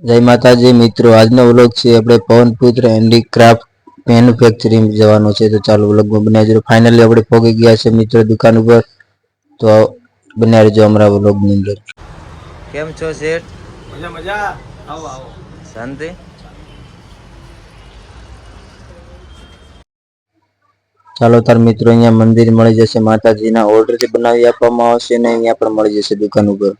જય માતાજી મિત્રો, આજનો વ્લોગ છે આપણે પવનપુત્ર હેન્ડીક્રાફ્ટ મેન્યુફેક્ચરિંગ જવાનો છે, તો ચાલો વ્લોગમાં બન્યા રહેજો। ફાઇનલી આપણે પહોંચી ગયા છે મિત્રો દુકાન ઉપર, તો બન્યા રહેજો અમારા વ્લોગની અંદર। કેમ છો શેઠ? મજા મજા, આવો આવો, શાંતિ। ચાલો તાર મિત્રો, અહીંયા મંદિર મળી જશે, માતાજીના ઓર્ડરથી બનાવી આપવામાં આવશે ને અહીંયા પણ મળી જશે દુકાન ઉપર।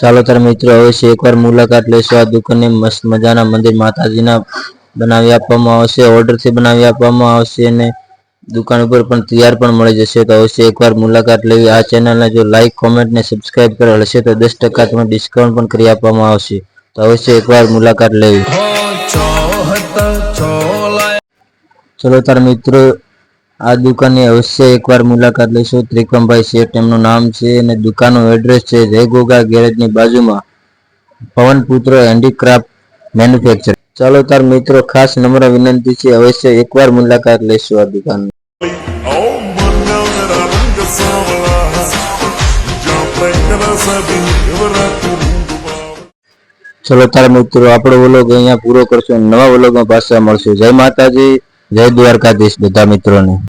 ચાલો તાર મિત્રો, અવશ્ય એકવાર મુલાકાત લેશો આ દુકાનની। મસ્ત મજાના મંદિર માતાજીના બનાવી આપવામાં આવશે, ઓર્ડરથી બનાવી આપવામાં આવશે અને દુકાન ઉપર પણ તૈયાર પણ મળી જશે, તો અવશ્ય એકવાર મુલાકાત લેવી। આ ચેનલને જો લાઈક કોમેન્ટ ને સબસ્ક્રાઇબ કરેલ હશે તો 10% તમને ડિસ્કાઉન્ટ પણ કરી આપવામાં આવશે, તો અવશ્ય એકવાર મુલાકાત લેવી। ચલો તાર મિત્રો, આ દુકાનની અવશ્ય એકવાર મુલાકાત લેશો। ત્રિકમભાઈ શેઠ એમનું નામ છે અને દુકાનનું એડ્રેસ છે જય ગોગા ગેરેજની બાજુમાં પવનપુત્ર હેન્ડીક્રાફ્ટ મેન્યુફેક્ચર। ચાલો તાર મિત્રો, ખાસ નમ્ર વિનંતી છે, અવશ્ય એકવાર મુલાકાત લેશો આ દુકાનની। ચલો તાર મિત્રો, આપણો વ્લોગ અહીંયા પૂરો કરશું, નવા વ્લોગમાં પાછા મળશું। જય માતાજી, જય દ્વારકાધીશ બધા મિત્રોને।